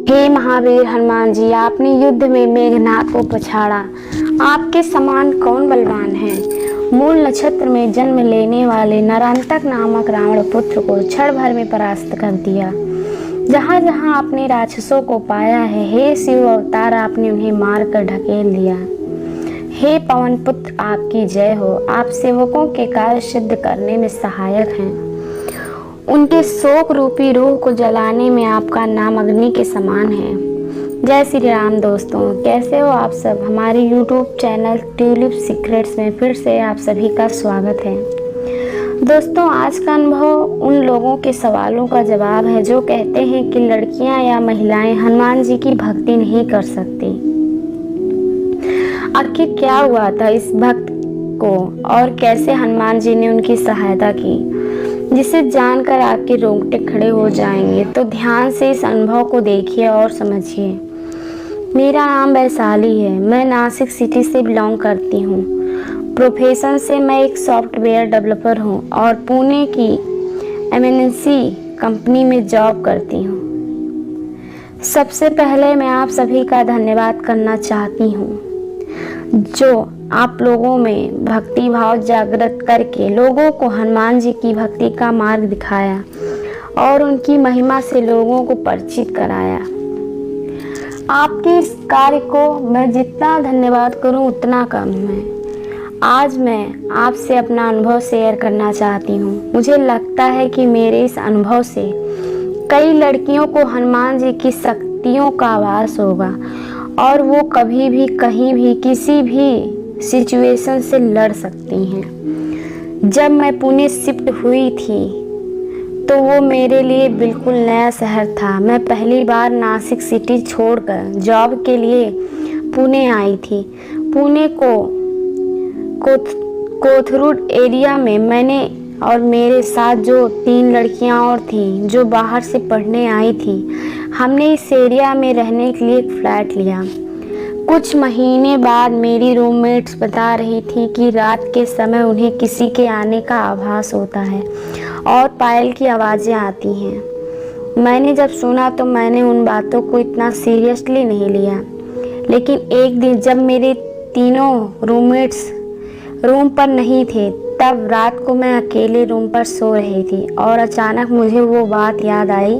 हे महावीर हनुमान जी, आपने युद्ध में मेघनाद को पछाड़ा। आपके समान कौन बलवान है। मूल नक्षत्र में जन्म लेने वाले नरांतक नामक रावण पुत्र को क्षण भर में परास्त कर दिया। जहाँ जहाँ आपने राक्षसों को पाया है, हे शिव अवतार, आपने उन्हें मार कर ढकेल दिया। हे पवन पुत्र, आपकी जय हो। आप सेवकों के कार्य सिद्ध करने में सहायक हैं। उनके शोक रूपी रूह को जलाने में आपका नाम अग्नि के समान है। जय श्री राम। दोस्तों, कैसे हो आप सब। हमारे YouTube चैनल ट्यूलिप सीक्रेट्स में फिर से आप सभी का स्वागत है। दोस्तों, आज का अनुभव उन लोगों के सवालों का जवाब है जो कहते हैं कि लड़कियां या महिलाएं हनुमान जी की भक्ति नहीं कर सकती। आखिर क्या हुआ था इस भक्त को और कैसे हनुमान जी ने उनकी सहायता की, जिसे जानकर आपके रोंगटे खड़े हो जाएंगे। तो ध्यान से इस अनुभव को देखिए और समझिए। मेरा नाम वैशाली है। मैं नासिक सिटी से बिलोंग करती हूँ। प्रोफेशन से मैं एक सॉफ्टवेयर डेवलपर हूँ और पुणे की MNC कंपनी में जॉब करती हूँ। सबसे पहले मैं आप सभी का धन्यवाद करना चाहती हूँ जो आप लोगों में भक्ति भाव जागृत करके लोगों को हनुमान जी की भक्ति का मार्ग दिखाया और उनकी महिमा से लोगों को परिचित कराया। आपके इस कार्य को मैं जितना धन्यवाद करूं उतना कम है। आज मैं आपसे अपना अनुभव शेयर करना चाहती हूं। मुझे लगता है कि मेरे इस अनुभव से कई लड़कियों को हनुमान जी की शक्तियों का आभास होगा और वो कभी भी कहीं भी किसी भी सिचुएशन से लड़ सकती हैं। जब मैं पुणे शिफ्ट हुई थी तो वो मेरे लिए बिल्कुल नया शहर था। मैं पहली बार नासिक सिटी छोड़कर जॉब के लिए पुणे आई थी। पुणे कोथरूड एरिया में मैंने और मेरे साथ जो 3 लड़कियां और थीं जो बाहर से पढ़ने आई थी, हमने इस एरिया में रहने के लिए एक फ्लैट लिया। कुछ महीने बाद मेरी रूममेट्स बता रही थी कि रात के समय उन्हें किसी के आने का आभास होता है और पायल की आवाज़ें आती हैं। मैंने जब सुना तो मैंने उन बातों को इतना सीरियसली नहीं लिया, लेकिन एक दिन जब मेरे तीनों रूममेट्स रूम पर नहीं थे, तब रात को मैं अकेले रूम पर सो रही थी और अचानक मुझे वो बात याद आई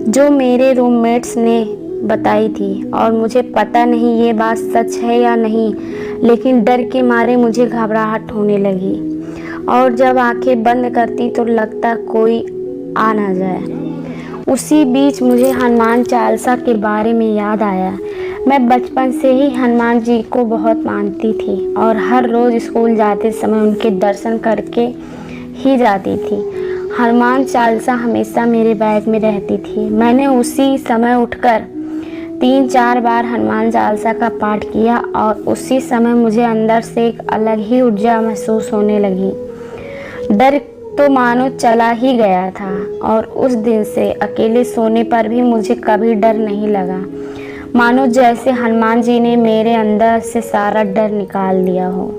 जो मेरे रूममेट्स ने बताई थी। और मुझे पता नहीं ये बात सच है या नहीं, लेकिन डर के मारे मुझे घबराहट होने लगी और जब आंखें बंद करती तो लगता कोई आ ना जाए। उसी बीच मुझे हनुमान चालीसा के बारे में याद आया। मैं बचपन से ही हनुमान जी को बहुत मानती थी और हर रोज़ स्कूल जाते समय उनके दर्शन करके ही जाती थी। हनुमान चालीसा हमेशा मेरे बैग में रहती थी। मैंने उसी समय उठकर 3-4 बार हनुमान चालीसा का पाठ किया और उसी समय मुझे अंदर से एक अलग ही ऊर्जा महसूस होने लगी। डर तो मानो चला ही गया था और उस दिन से अकेले सोने पर भी मुझे कभी डर नहीं लगा, मानो जैसे हनुमान जी ने मेरे अंदर से सारा डर निकाल दिया हो।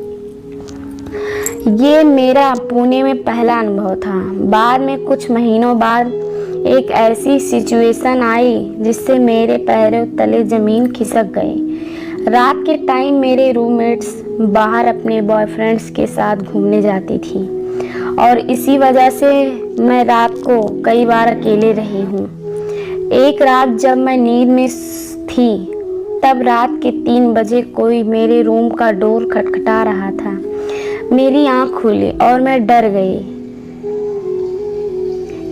ये मेरा पुणे में पहला अनुभव था। बाद में कुछ महीनों बाद एक ऐसी सिचुएशन आई जिससे मेरे पैरों तले ज़मीन खिसक गई। रात के टाइम मेरे रूममेट्स बाहर अपने बॉयफ्रेंड्स के साथ घूमने जाती थी और इसी वजह से मैं रात को कई बार अकेले रही हूँ। एक रात जब मैं नींद में थी तब रात के 3 बजे कोई मेरे रूम का डोर खटखटा रहा था। मेरी आँख खुली और मैं डर गई।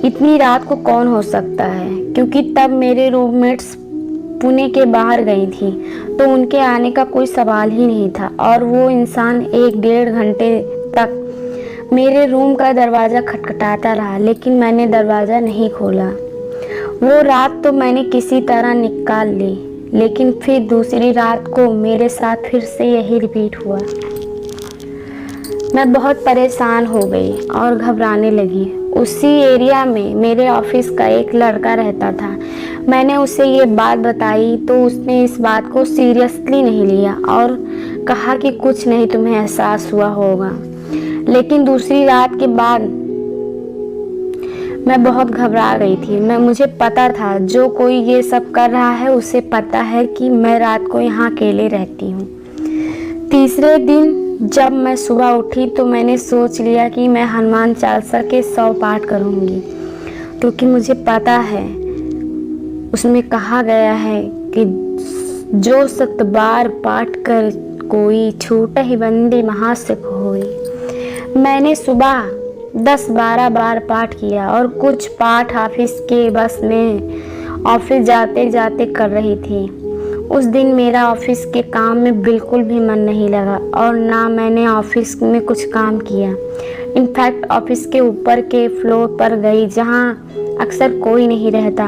इतनी रात को कौन हो सकता है, क्योंकि तब मेरे रूममेट्स पुणे के बाहर गई थी तो उनके आने का कोई सवाल ही नहीं था और वो इंसान 1-1.5 घंटे तक मेरे रूम का दरवाज़ा खटखटाता रहा, लेकिन मैंने दरवाज़ा नहीं खोला। वो रात तो मैंने किसी तरह निकाल ली, लेकिन फिर दूसरी रात को मेरे साथ फिर से यही रिपीट हुआ। मैं बहुत परेशान हो गई और घबराने लगी। उसी एरिया में मेरे ऑफिस का एक लड़का रहता था। मैंने उसे ये बात बताई तो उसने इस बात को सीरियसली नहीं लिया और कहा कि कुछ नहीं, तुम्हें एहसास हुआ होगा। लेकिन दूसरी रात के बाद मैं बहुत घबरा गई थी। मुझे पता था जो कोई ये सब कर रहा है उसे पता है कि मैं रात को यहाँ अकेले रहती हूँ। तीसरे दिन जब मैं सुबह उठी तो मैंने सोच लिया कि मैं हनुमान चालीसा के 100 पाठ करूँगी, क्योंकि मुझे पता है उसमें कहा गया है कि जो 100 बार पाठ कर कोई, छूटा ही बंदी महासुख होई। मैंने सुबह 10-12 बार पाठ किया और कुछ पाठ ऑफिस के बस में ऑफिस जाते जाते कर रही थी। उस दिन मेरा ऑफिस के काम में बिल्कुल भी मन नहीं लगा और ना मैंने ऑफिस में कुछ काम किया। इनफैक्ट ऑफिस के ऊपर के फ्लोर पर गई जहां अक्सर कोई नहीं रहता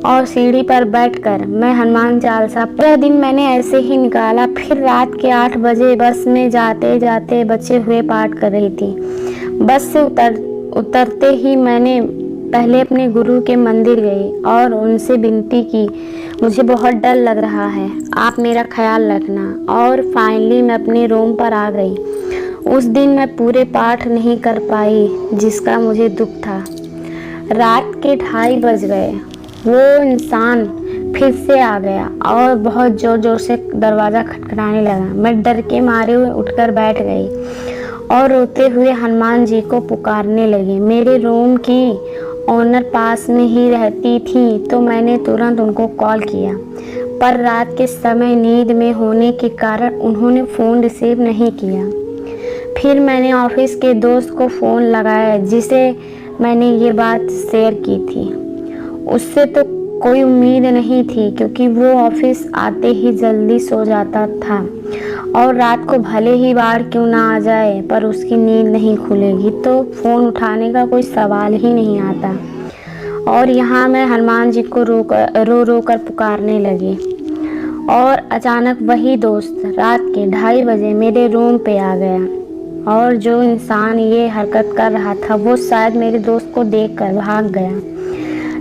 और सीढ़ी पर बैठकर मैं हनुमान चालीसा पूरा दिन मैंने ऐसे ही निकाला। फिर रात के 8 बजे बस में जाते जाते बचे हुए पाठ कर रही थी। बस से उतरते ही मैंने पहले अपने गुरु के मंदिर गई और उनसे विनती की, मुझे बहुत डर लग रहा है, आप मेरा ख्याल रखना। और फाइनली मैं अपने रूम पर आ गई। उस दिन मैं पूरे पाठ नहीं कर पाई, जिसका मुझे दुख था। रात के 2:30 बज गए। वो इंसान फिर से आ गया और बहुत ज़ोर ज़ोर से दरवाज़ा खटखटाने लगा। मैं डर के मारे हुए उठकर बैठ गई और रोते हुए हनुमान जी को पुकारने लगी। मेरे रूम की ओनर पास में ही रहती थी तो मैंने तुरंत उनको कॉल किया, पर रात के समय नींद में होने के कारण उन्होंने फ़ोन रिसीव नहीं किया। फिर मैंने ऑफिस के दोस्त को फ़ोन लगाया जिसे मैंने ये बात शेयर की थी। उससे तो कोई उम्मीद नहीं थी क्योंकि वो ऑफिस आते ही जल्दी सो जाता था और रात को भले ही बाढ़ क्यों ना आ जाए पर उसकी नींद नहीं खुलेगी तो फ़ोन उठाने का कोई सवाल ही नहीं आता। और यहाँ मैं हनुमान जी को रो रो कर पुकारने लगी और अचानक वही दोस्त रात के 2:30 बजे मेरे रूम पे आ गया और जो इंसान ये हरकत कर रहा था वो शायद मेरे दोस्त को देखकर भाग गया।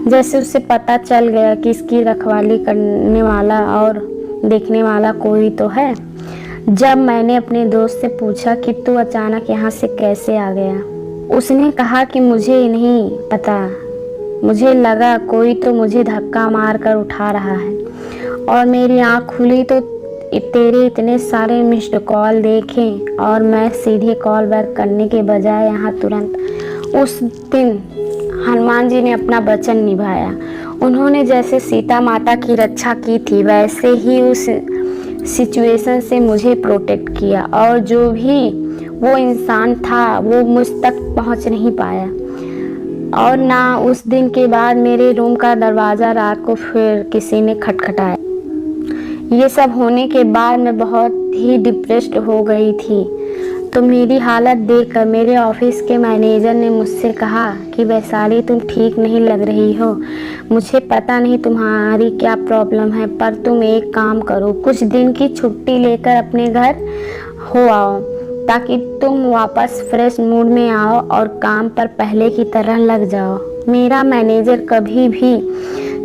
जैसे उसे पता चल गया कि इसकी रखवाली करने वाला और देखने वाला कोई तो है। जब मैंने अपने दोस्त से पूछा कि तू अचानक यहाँ से कैसे आ गया, उसने कहा कि मुझे नहीं पता, मुझे लगा कोई तो मुझे धक्का मार कर उठा रहा है और मेरी आँख खुली तो तेरे इतने सारे मिस्ड कॉल देखे और मैं सीधे कॉल बैक करने के बजाय यहाँ तुरंत। उस दिन हनुमान जी ने अपना वचन निभाया। उन्होंने जैसे सीता माता की रक्षा की थी वैसे ही उस सिचुएशन से मुझे प्रोटेक्ट किया और जो भी वो इंसान था वो मुझ तक पहुंच नहीं पाया। और ना उस दिन के बाद मेरे रूम का दरवाज़ा रात को फिर किसी ने खटखटाया। ये सब होने के बाद मैं बहुत ही डिप्रेस्ड हो गई थी। तो मेरी हालत देखकर मेरे ऑफिस के मैनेजर ने मुझसे कहा कि वैशाली तुम ठीक नहीं लग रही हो, मुझे पता नहीं तुम्हारी क्या प्रॉब्लम है, पर तुम एक काम करो, कुछ दिन की छुट्टी लेकर अपने घर हो आओ ताकि तुम वापस फ्रेश मूड में आओ और काम पर पहले की तरह लग जाओ। मेरा मैनेजर कभी भी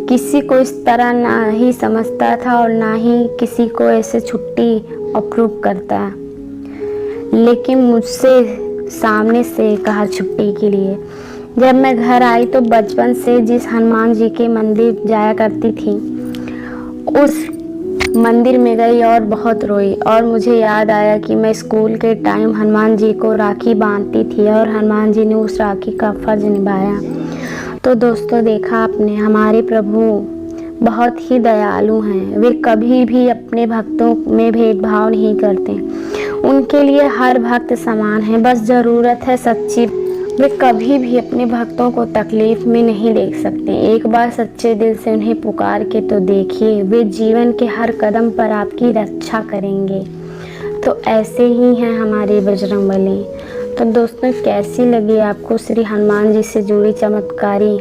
किसी को इस तरह ना ही समझता था और ना ही किसी को ऐसे छुट्टी अप्रूव करता, लेकिन मुझसे सामने से कहा छुट्टी के लिए। जब मैं घर आई तो बचपन से जिस हनुमान जी के मंदिर जाया करती थी उस मंदिर में गई और बहुत रोई और मुझे याद आया कि मैं स्कूल के टाइम हनुमान जी को राखी बांधती थी और हनुमान जी ने उस राखी का फर्ज निभाया। तो दोस्तों देखा आपने, हमारे प्रभु बहुत ही दयालु हैं। वे कभी भी अपने भक्तों में भेदभाव नहीं करते, उनके लिए हर भक्त समान है, बस ज़रूरत है सच्ची। वे कभी भी अपने भक्तों को तकलीफ में नहीं देख सकते। एक बार सच्चे दिल से उन्हें पुकार के तो देखिए, वे जीवन के हर कदम पर आपकी रक्षा करेंगे। तो ऐसे ही हैं हमारे बजरंगबली। तो दोस्तों कैसी लगी आपको श्री हनुमान जी से जुड़ी चमत्कारी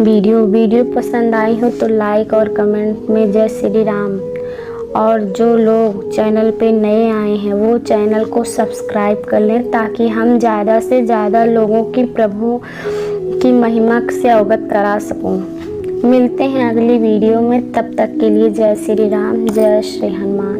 वीडियो पसंद आई हो तो लाइक और कमेंट में जय श्री राम। और जो लोग चैनल पे नए आए हैं वो चैनल को सब्सक्राइब कर लें ताकि हम ज़्यादा से ज़्यादा लोगों की प्रभु की महिमा से अवगत करा सकूं। मिलते हैं अगली वीडियो में, तब तक के लिए जय श्री राम, जय श्री हनुमान।